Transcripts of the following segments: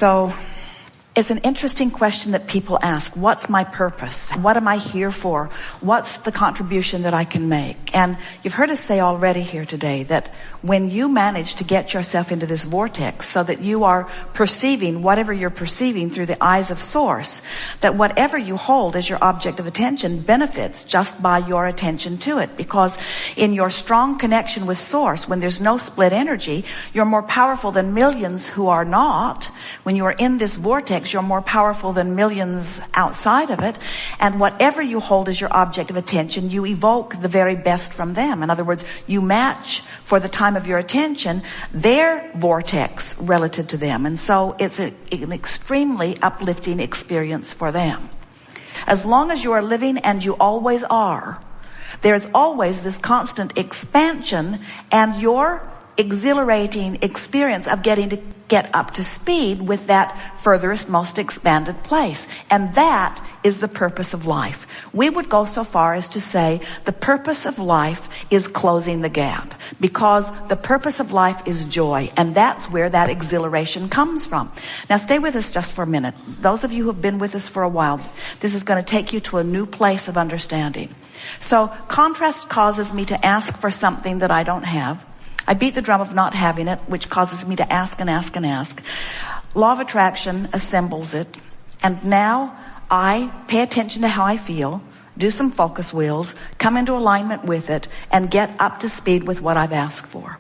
So it's an interesting question that people ask. What's my purpose? What am I here for? What's the contribution that I can make? And you've heard us say already here today that when you manage to get yourself into this vortex so that you are perceiving whatever you're perceiving through the eyes of source, that whatever you hold as your object of attention benefits just by your attention to it. Because in your strong connection with source, when there's no split energy, you're more powerful than millions who are not. When you are in this vortex, you're more powerful than millions outside of it. And whatever you hold as your object of attention, you evoke the very best from them. In other words, you match for the time of your attention their vortex relative to them. And so it's an extremely uplifting experience for them. As long as you are living, and you always are, there's always this constant expansion and your exhilarating experience of getting to get up to speed with that furthest, most expanded place. And that is the purpose of life. We would go so far as to say the purpose of life is closing the gap, because the purpose of life is joy, and that's where that exhilaration comes from. Now stay with us just for a minute. Those of you who have been with us for a while, this is going to take you to a new place of understanding. So contrast causes me to ask for something that I don't have. I beat the drum of not having it, which causes me to ask and ask and ask. Law of attraction assembles it. And now I pay attention to how I feel, do some focus wheels, come into alignment with it, and get up to speed with what I've asked for.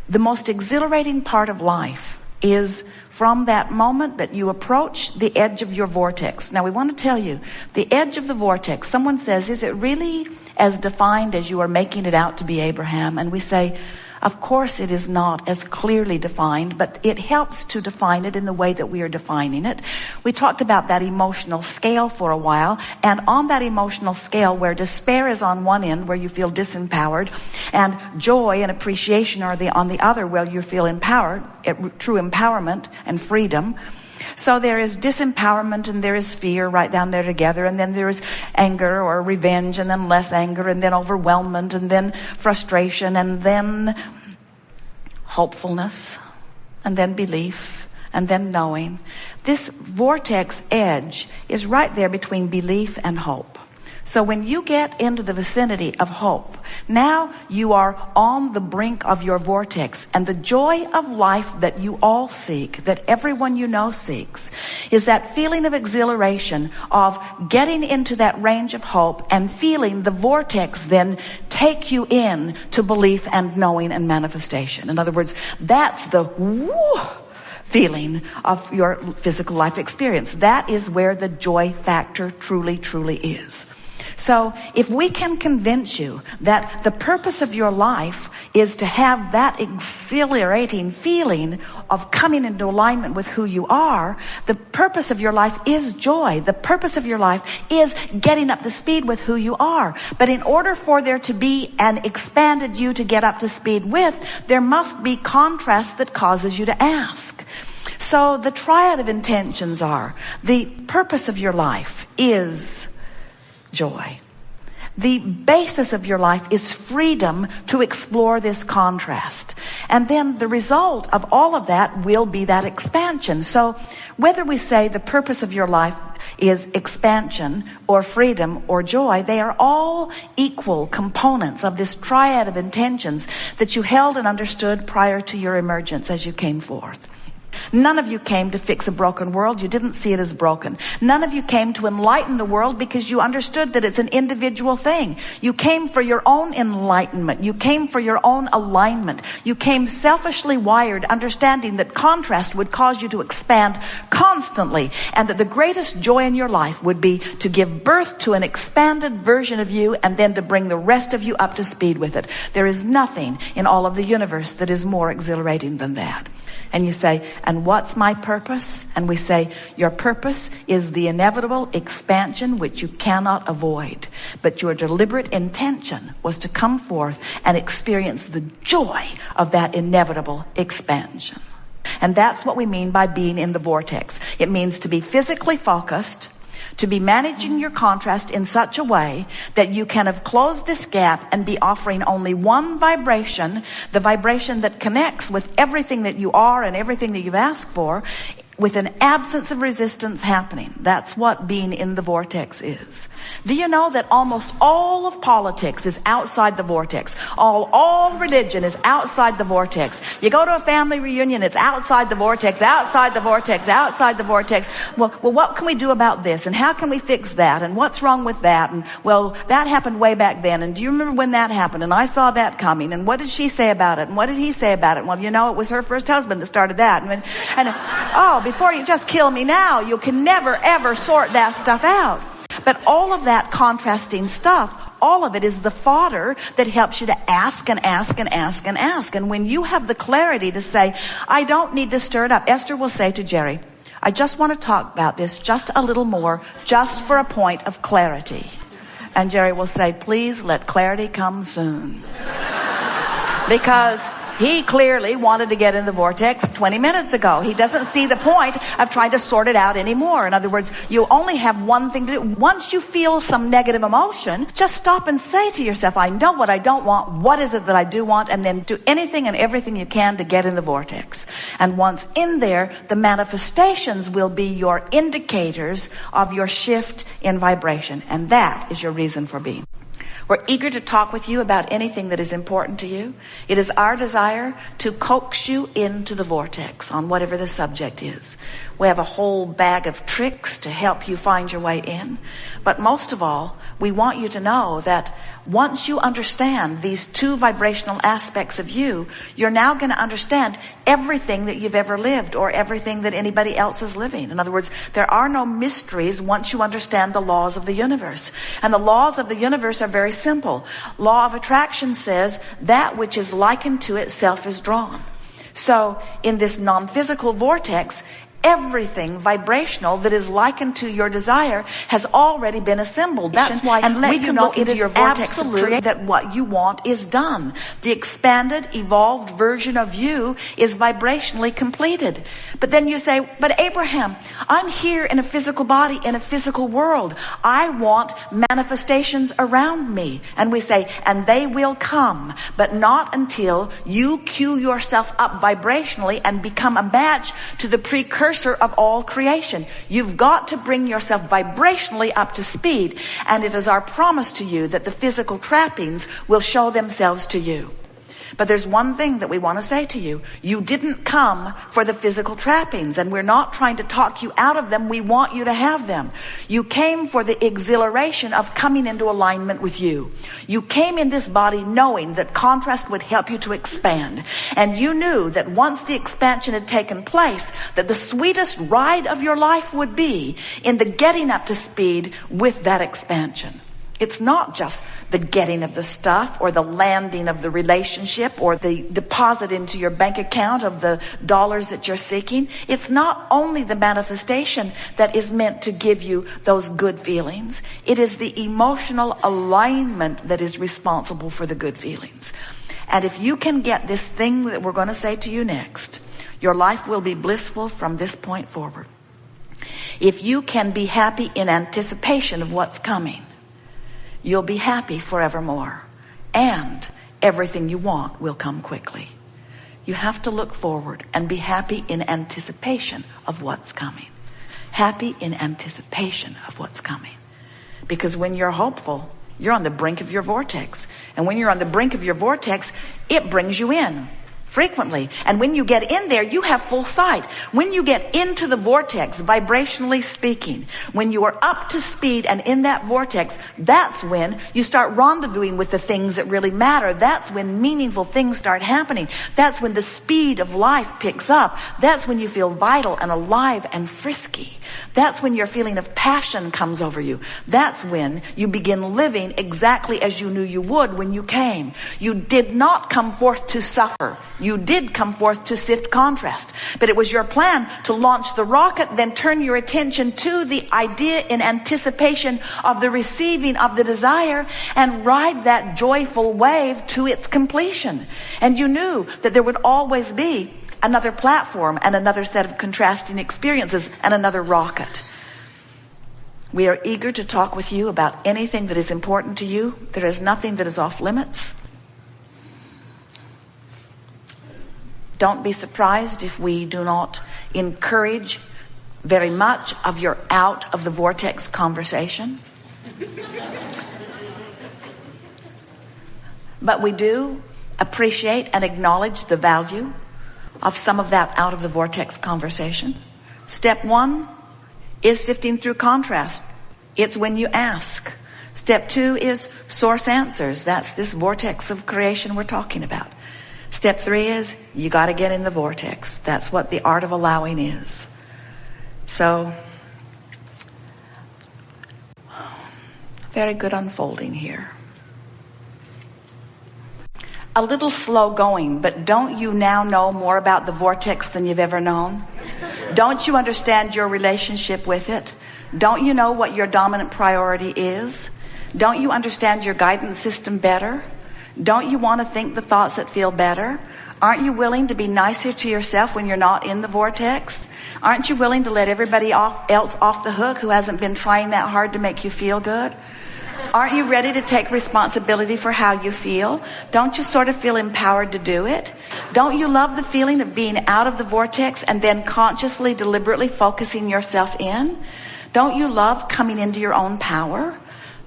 The most exhilarating part of life is from that moment that you approach the edge of your vortex. Now we want to tell you, the edge of the vortex, someone says, is it really as defined as you are making it out to be, Abraham? And we say, of course it is not as clearly defined, but it helps to define it in the way that we are defining it. We talked about that emotional scale for a while, and on that emotional scale where despair is on one end, where you feel disempowered, and joy and appreciation are on the other, where you feel empowered, true empowerment and freedom. So there is disempowerment and there is fear right down there together, and then there is anger or revenge, and then less anger, and then overwhelmment, and then frustration, and then hopefulness, and then belief, and then knowing. This vortex edge is right there between belief and hope. So when you get into the vicinity of hope, now you are on the brink of your vortex, and the joy of life that you all seek, that everyone you know seeks, is that feeling of exhilaration of getting into that range of hope and feeling the vortex then take you in to belief and knowing and manifestation. In other words, that's the woo feeling of your physical life experience. That is where the joy factor truly, truly is. So if we can convince you that the purpose of your life is to have that exhilarating feeling of coming into alignment with who you are, the purpose of your life is joy. The purpose of your life is getting up to speed with who you are. But in order for there to be an expanded you to get up to speed with, there must be contrast that causes you to ask. So the triad of intentions are: the purpose of your life is joy. The basis of your life is freedom to explore this contrast. And then the result of all of that will be that expansion. So whether we say the purpose of your life is expansion or freedom or joy, they are all equal components of this triad of intentions that you held and understood prior to your emergence as you came forth. None of you came to fix a broken world. You didn't see it as broken. None of you came to enlighten the world because you understood that it's an individual thing. You came for your own enlightenment. You came for your own alignment. You came selfishly wired, understanding that contrast would cause you to expand constantly, and that the greatest joy in your life would be to give birth to an expanded version of you, and then to bring the rest of you up to speed with it. There is nothing in all of the universe that is more exhilarating than that. And you say, and what's my purpose? And we say, your purpose is the inevitable expansion which you cannot avoid. But your deliberate intention was to come forth and experience the joy of that inevitable expansion. And that's what we mean by being in the vortex. It means to be physically focused, to be managing your contrast in such a way that you can have closed this gap and be offering only one vibration, the vibration that connects with everything that you are and everything that you've asked for, with an absence of resistance happening. That's what being in the vortex is. Do you know that almost all of politics is outside the vortex? All religion is outside the vortex. You go to a family reunion, it's outside the vortex, outside the vortex, outside the vortex. Well, what can we do about this? And how can we fix that? And what's wrong with that? And well, that happened way back then. And do you remember when that happened? And I saw that coming. And what did she say about it? And what did he say about it? Well, you know, it was her first husband that started that. Before you just kill me now, you can never ever sort that stuff out. But all of that contrasting stuff, all of it is the fodder that helps you to ask and ask and ask and ask. And when you have the clarity to say, I don't need to stir it up. Esther will say to Jerry, I just want to talk about this just a little more, just for a point of clarity. And Jerry will say, please let clarity come soon. Because he clearly wanted to get in the vortex 20 minutes ago. He doesn't see the point of trying to sort it out anymore. In other words, you only have one thing to do. Once you feel some negative emotion, just stop and say to yourself, I know what I don't want. What is it that I do want? And then do anything and everything you can to get in the vortex. And once in there, the manifestations will be your indicators of your shift in vibration. And that is your reason for being. We're eager to talk with you about anything that is important to you. It is our desire to coax you into the vortex on whatever the subject is. We have a whole bag of tricks to help you find your way in. But most of all, we want you to know that once you understand these two vibrational aspects of you, you're now going to understand everything that you've ever lived or everything that anybody else is living. In other words, there are no mysteries once you understand the laws of the universe. And the laws of the universe are very simple. Law of attraction says that which is likened to itself is drawn. So in this non-physical vortex, everything vibrational that is likened to your desire has already been assembled. That's why we can look into your vortex of triad that what you want is done. The expanded, evolved version of you is vibrationally completed. But then you say, but Abraham, I'm here in a physical body, in a physical world. I want manifestations around me. And we say, and they will come, but not until you cue yourself up vibrationally and become a match to the precursor of all creation. You've got to bring yourself vibrationally up to speed, and it is our promise to you that the physical trappings will show themselves to you. But there's one thing that we want to say to you. You didn't come for the physical trappings, and we're not trying to talk you out of them. We want you to have them. You came for the exhilaration of coming into alignment with you. You came in this body knowing that contrast would help you to expand. And you knew that once the expansion had taken place, that the sweetest ride of your life would be in the getting up to speed with that expansion. It's not just the getting of the stuff or the landing of the relationship or the deposit into your bank account of the dollars that you're seeking. It's not only the manifestation that is meant to give you those good feelings. It is the emotional alignment that is responsible for the good feelings. And if you can get this thing that we're going to say to you next, your life will be blissful from this point forward. If you can be happy in anticipation of what's coming, you'll be happy forevermore. And everything you want will come quickly. You have to look forward and be happy in anticipation of what's coming. Happy in anticipation of what's coming. Because when you're hopeful, you're on the brink of your vortex. And when you're on the brink of your vortex, it brings you in. Frequently. And when you get in there, you have full sight. When you get into the vortex, vibrationally speaking, when you are up to speed and in that vortex, that's when you start rendezvousing with the things that really matter. That's when meaningful things start happening. That's when the speed of life picks up. That's when you feel vital and alive and frisky. That's when your feeling of passion comes over you. That's when you begin living exactly as you knew you would when you came. You did not come forth to suffer. You did come forth to sift contrast. But it was your plan to launch the rocket, then turn your attention to the idea in anticipation of the receiving of the desire and ride that joyful wave to its completion. And you knew that there would always be another platform and another set of contrasting experiences and another rocket. We are eager to talk with you about anything that is important to you. There is nothing that is off limits. Don't be surprised if we do not encourage very much of your out of the vortex conversation. But we do appreciate and acknowledge the value of some of that out of the vortex conversation. Step 1 is sifting through contrast. It's when you ask. Step 2 is source answers. That's this vortex of creation we're talking about. Step 3 is you got to get in the vortex. That's what the art of allowing is. So, very good unfolding here. A little slow going, but don't you now know more about the vortex than you've ever known? Don't you understand your relationship with it? Don't you know what your dominant priority is? Don't you understand your guidance system better? Don't you want to think the thoughts that feel better? Aren't you willing to be nicer to yourself when you're not in the vortex? Aren't you willing to let everybody else off the hook who hasn't been trying that hard to make you feel good? Aren't you ready to take responsibility for how you feel? Don't you sort of feel empowered to do it? Don't you love the feeling of being out of the vortex and then consciously, deliberately focusing yourself in? Don't you love coming into your own power?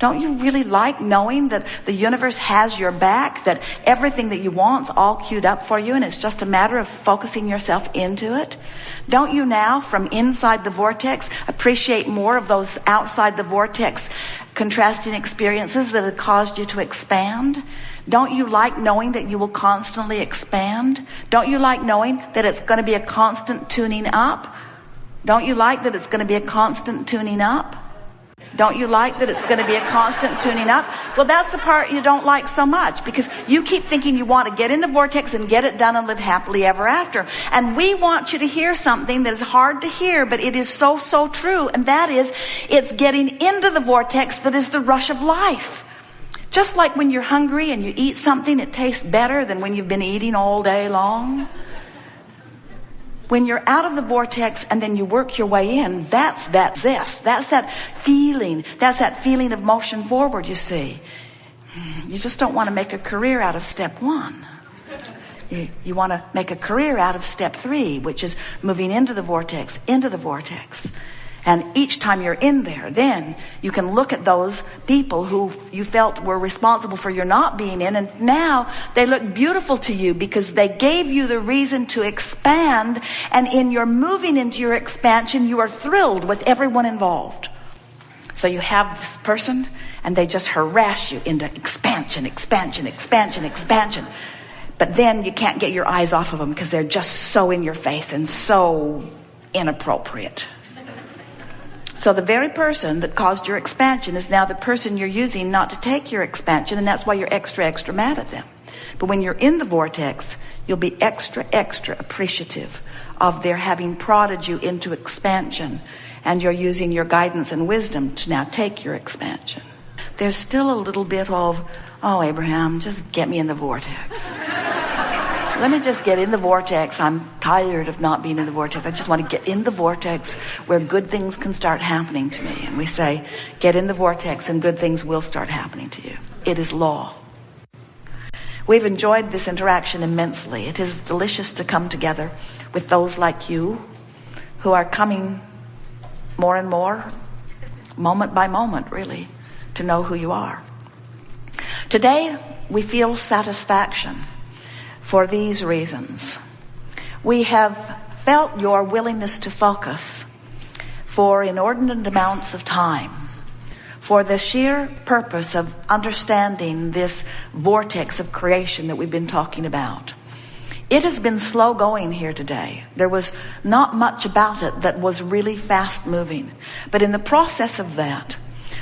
Don't you really like knowing that the universe has your back, that everything that you want's all queued up for you and it's just a matter of focusing yourself into it? Don't you now, from inside the vortex, appreciate more of those outside the vortex contrasting experiences that have caused you to expand? Don't you like knowing that you will constantly expand? Don't you like knowing that it's going to be a constant tuning up? Don't you like that it's going to be a constant tuning up? Don't you like that it's going to be a constant tuning up? Well, that's the part you don't like so much, because you keep thinking you want to get in the vortex and get it done and live happily ever after. And we want you to hear something that is hard to hear, but it is so, so true. And that is, it's getting into the vortex that is the rush of life. Just like when you're hungry and you eat something, it tastes better than when you've been eating all day long. When you're out of the vortex and then you work your way in, that's that zest. That's that feeling. That's that feeling of motion forward, you see. You just don't want to make a career out of step 1. You want to make a career out of step 3, which is moving into the vortex, into the vortex. And each time you're in there, then you can look at those people who you felt were responsible for your not being in, and now they look beautiful to you because they gave you the reason to expand, and in your moving into your expansion, you are thrilled with everyone involved. So you have this person, and they just harass you into expansion, expansion, expansion, expansion. But then you can't get your eyes off of them because they're just so in your face and so inappropriate. So the very person that caused your expansion is now the person you're using not to take your expansion, and that's why you're extra, extra mad at them. But when you're in the vortex, you'll be extra, extra appreciative of their having prodded you into expansion, and you're using your guidance and wisdom to now take your expansion. There's still a little bit of, oh, Abraham, just get me in the vortex. Let me just get in the vortex. I'm tired of not being in the vortex. I just want to get in the vortex where good things can start happening to me. And we say, get in the vortex and good things will start happening to you. It is law. We've enjoyed this interaction immensely. It is delicious to come together with those like you who are coming more and more, moment by moment, really, to know who you are. Today, we feel satisfaction for these reasons. We have felt your willingness to focus for inordinate amounts of time, for the sheer purpose of understanding this vortex of creation that we've been talking about. It has been slow going here today. There was not much about it that was really fast moving. But in the process of that,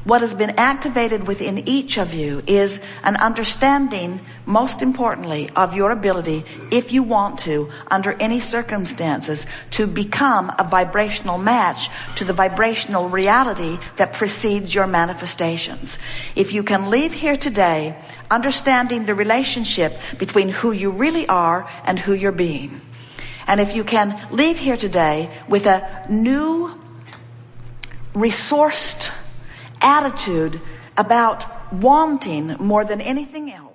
what has been activated within each of you is an understanding, most importantly, of your ability, if you want to, under any circumstances, to become a vibrational match to the vibrational reality that precedes your manifestations. If you can leave here today understanding the relationship between who you really are and who you're being, and if you can leave here today with a new, resourced attitude about wanting more than anything else